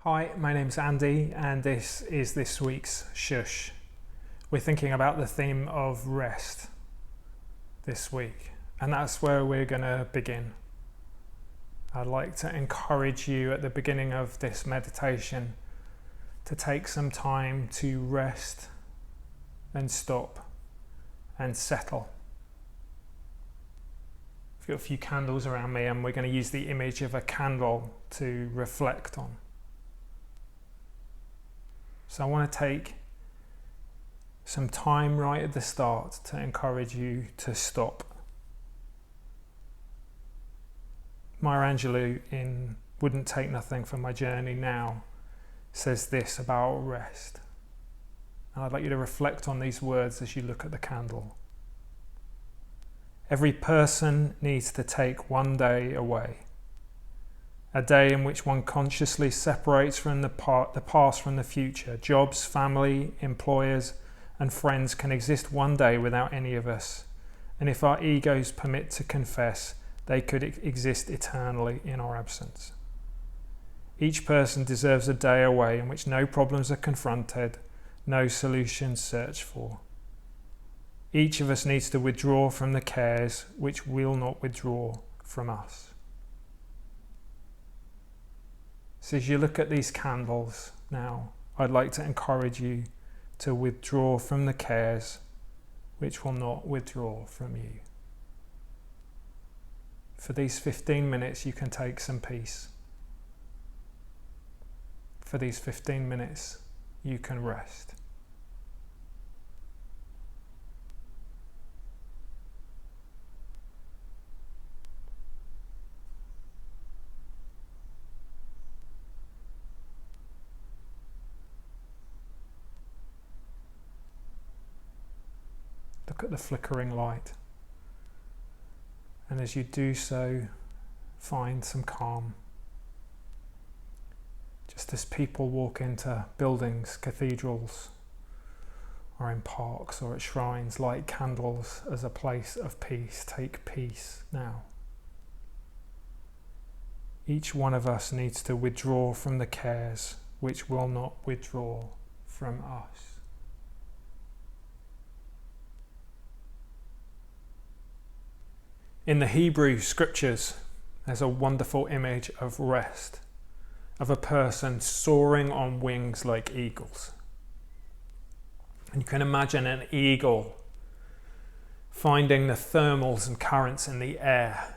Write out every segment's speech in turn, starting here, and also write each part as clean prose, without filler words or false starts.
Hi, my name's Andy and this is this week's Shush. We're thinking about the theme of rest this week, and that's where we're going to begin. I'd like to encourage you at the beginning of this meditation to take some time to rest and stop and settle. I've got a few candles around me and we're going to use the image of a candle to reflect on. So I want to take some time right at the start to encourage you to stop. Maya Angelou in Wouldn't Take Nothing for My Journey Now says this about rest. And I'd like you to reflect on these words as you look at the candle. Every person needs to take one day away. A day in which one consciously separates from the past from the future. Jobs, family, employers, and friends can exist one day without any of us. And if our egos permit to confess, they could exist eternally in our absence. Each person deserves a day away in which no problems are confronted, no solutions searched for. Each of us needs to withdraw from the cares which will not withdraw from us. So as you look at these candles now, I'd like to encourage you to withdraw from the cares which will not withdraw from you. For these 15 minutes, you can take some peace. For these 15 minutes, you can rest. Look at the flickering light, and as you do so, find some calm. Just as people walk into buildings, cathedrals, or in parks or at shrines, light candles as a place of peace. Take peace now. Each one of us needs to withdraw from the cares which will not withdraw from us. In the Hebrew scriptures, there's a wonderful image of rest, of a person soaring on wings like eagles. And you can imagine an eagle finding the thermals and currents in the air,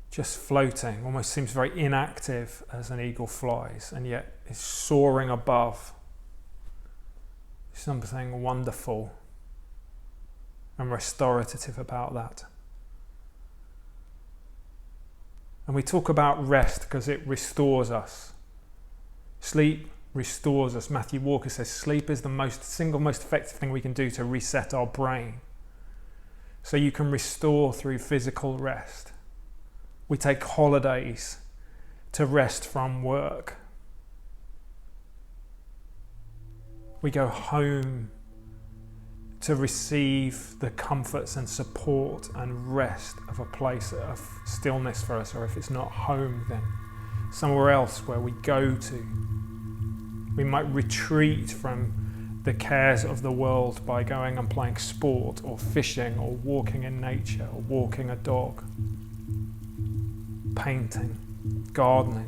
just floating, almost seems very inactive as an eagle flies, and yet is soaring above something wonderful and restorative about that. And we talk about rest because it restores us. Sleep restores us. Matthew Walker says sleep is the single most effective thing we can do to reset our brain. So you can restore through physical rest. We take holidays to rest from work. We go home to receive the comforts and support and rest of a place of stillness for us, or if it's not home, then somewhere else where we go to. We might retreat from the cares of the world by going and playing sport or fishing or walking in nature or walking a dog, painting, gardening.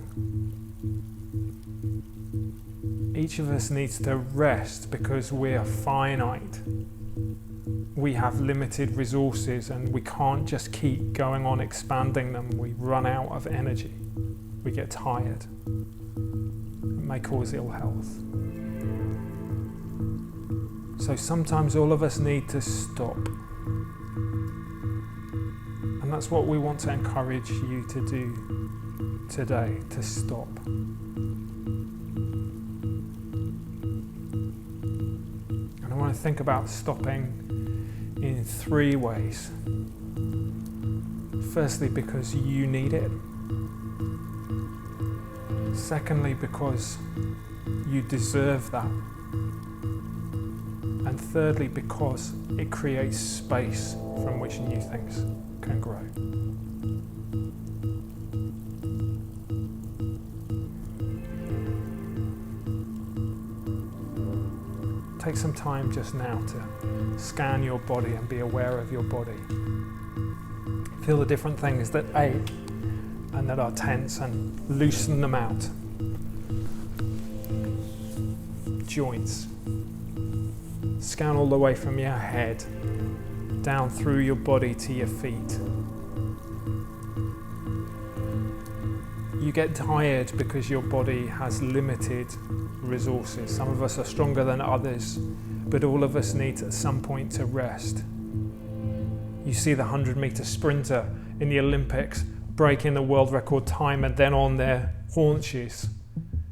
Each of us needs to rest because we are finite. We have limited resources and we can't just keep going on expanding them. We run out of energy. We get tired. It may cause ill health. So sometimes all of us need to stop. And that's what we want to encourage you to do today, to stop. And I want to think about stopping in 3 ways. Firstly, because you need it. Secondly, because you deserve that. And thirdly, because it creates space from which new things can grow. Take some time just now to scan your body and be aware of your body. Feel the different things that ache and that are tense and loosen them out. Joints. Scan all the way from your head down through your body to your feet. You get tired because your body has limited resources. Some of us are stronger than others, but all of us need at some point to rest. You see the 100-meter sprinter in the Olympics breaking the world record time and then on their haunches,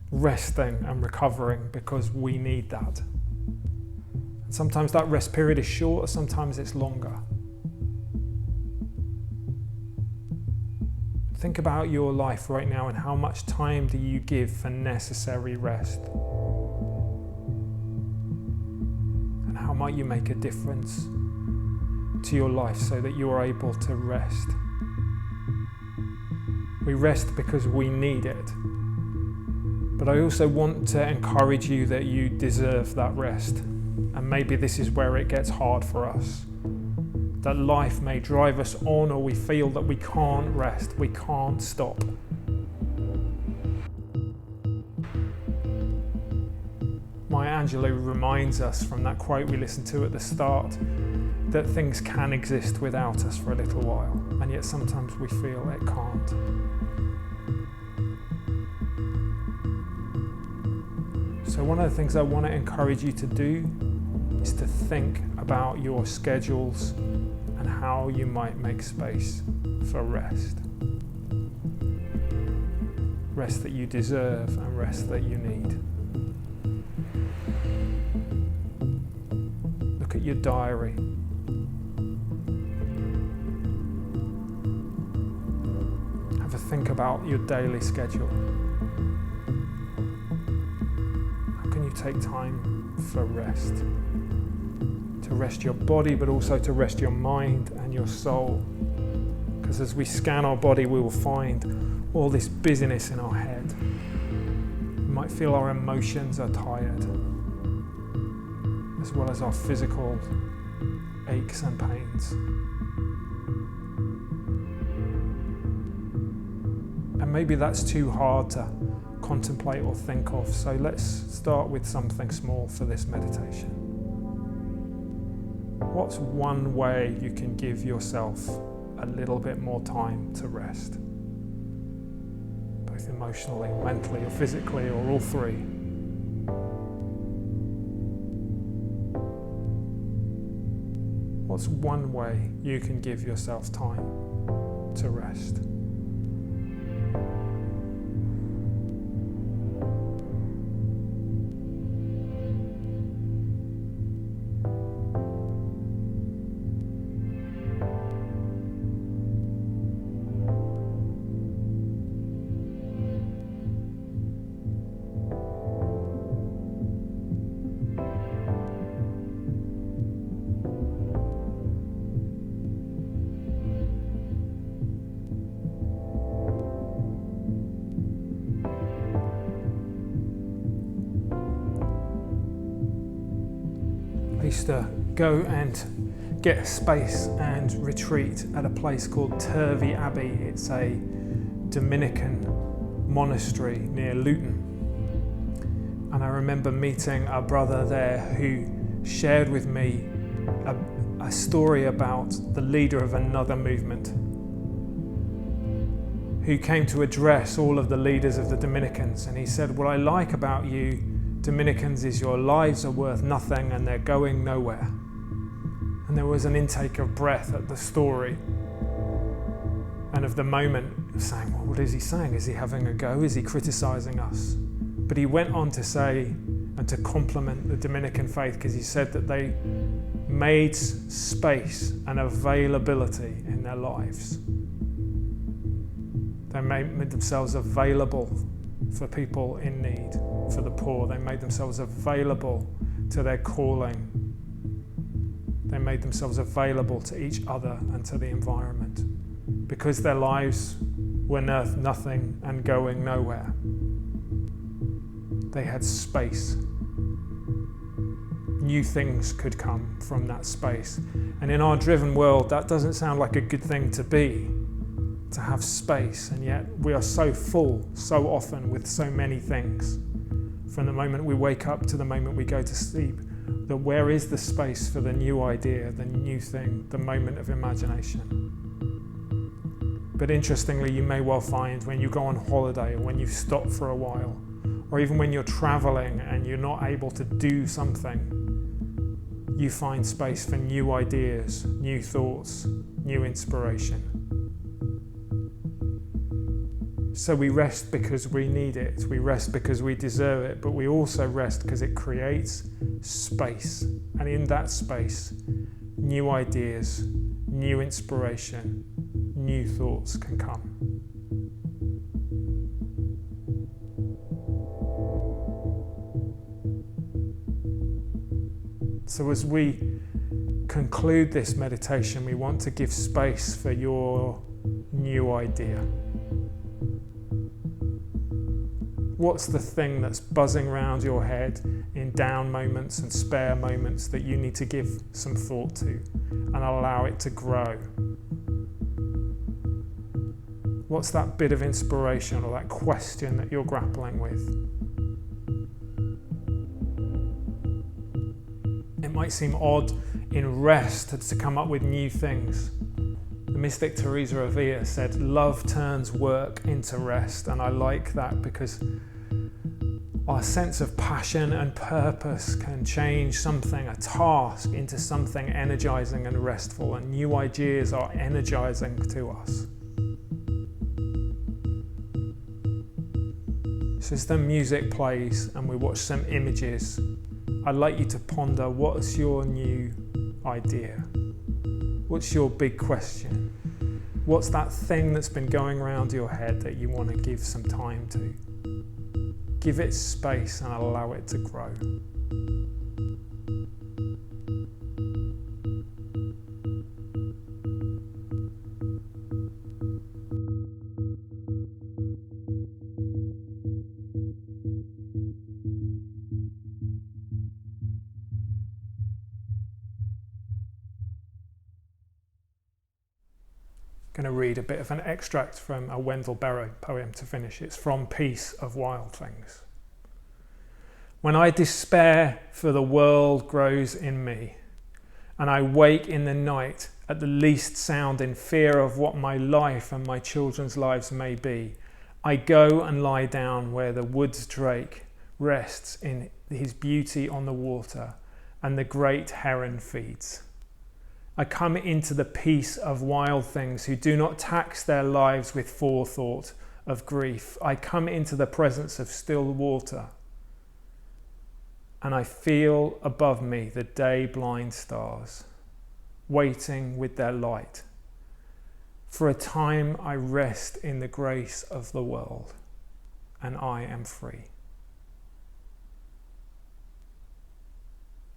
resting and recovering because we need that. And sometimes that rest period is shorter, sometimes it's longer. Think about your life right now and how much time do you give for necessary rest? And how might you make a difference to your life so that you are able to rest? We rest because we need it. But I also want to encourage you that you deserve that rest. And maybe this is where it gets hard for us. That life may drive us on, or we feel that we can't rest, we can't stop. Maya Angelou reminds us from that quote we listened to at the start that things can exist without us for a little while, and yet sometimes we feel it can't. So one of the things I want to encourage you to do is to think about your schedules and how you might make space for rest. Rest that you deserve and rest that you need. Look at your diary. Have a think about your daily schedule. How can you take time for rest? To rest your body, but also to rest your mind and your soul. Because as we scan our body, we will find all this busyness in our head. We might feel our emotions are tired, as well as our physical aches and pains. And maybe that's too hard to contemplate or think of, so let's start with something small for this meditation. What's one way you can give yourself a little bit more time to rest? Both emotionally, mentally, or physically, or all three. What's one way you can give yourself time to rest? I used to go and get a space and retreat at a place called Turvey Abbey. It's a Dominican monastery near Luton. And I remember meeting a brother there who shared with me a story about the leader of another movement who came to address all of the leaders of the Dominicans. And he said, "What I like about you Dominicans is your lives are worth nothing and they're going nowhere." And there was an intake of breath at the story and of the moment of saying, well, what is he saying? Is he having a go? Is he criticizing us? But he went on to say and to compliment the Dominican faith, because he said that they made space and availability in their lives. They made themselves available for people in need, for the poor. They made themselves available to their calling. They made themselves available to each other and to the environment, because their lives were nothing and going nowhere. They had space. new things could come from that space. And in our driven world, that doesn't sound like a good thing to be, to have space, and yet we are so full so often with so many things. From the moment we wake up to the moment we go to sleep, that where is the space for the new idea, the new thing, the moment of imagination? But interestingly, you may well find when you go on holiday, or when you stop for a while, or even when you're traveling and you're not able to do something, you find space for new ideas, new thoughts, new inspiration. So we rest because we need it, we rest because we deserve it, but we also rest because it creates space. And in that space, new ideas, new inspiration, new thoughts can come. So as we conclude this meditation, we want to give space for your new idea. What's the thing that's buzzing around your head in down moments and spare moments that you need to give some thought to and allow it to grow? What's that bit of inspiration or that question that you're grappling with? It might seem odd in rest to come up with new things. The mystic Teresa of Avila said, "Love turns work into rest," and I like that because our sense of passion and purpose can change something, a task, into something energizing and restful, and new ideas are energizing to us. So as the music plays and we watch some images, I'd like you to ponder, what's your new idea? What's your big question? What's that thing that's been going around your head that you want to give some time to? Give it space and allow it to grow. I'm going to read a bit of an extract from a Wendell Berry poem to finish. It's from Peace of Wild Things. When I despair for the world grows in me, and I wake in the night at the least sound in fear of what my life and my children's lives may be, I go and lie down where the wood's drake rests in his beauty on the water, and the great heron feeds. I come into the peace of wild things who do not tax their lives with forethought of grief. I come into the presence of still water, and I feel above me the day-blind stars, waiting with their light. For a time I rest in the grace of the world, and I am free.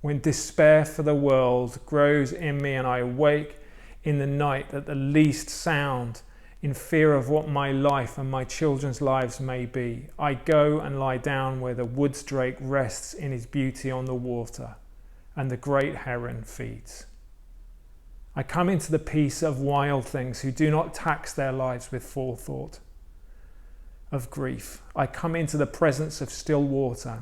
When despair for the world grows in me and I awake in the night at the least sound in fear of what my life and my children's lives may be, I go and lie down where the wood's drake rests in his beauty on the water and the great heron feeds. I come into the peace of wild things who do not tax their lives with forethought of grief. I come into the presence of still water,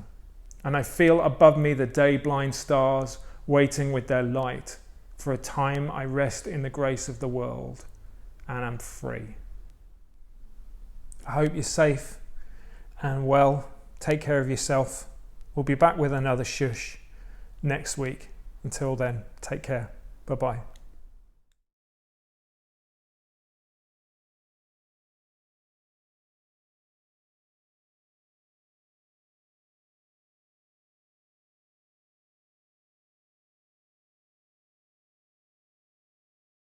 and I feel above me the day-blind stars waiting with their light. For a time I rest in the grace of the world and am free. I hope you're safe and well. Take care of yourself. We'll be back with another Shhh next week. Until then, take care. Bye-bye.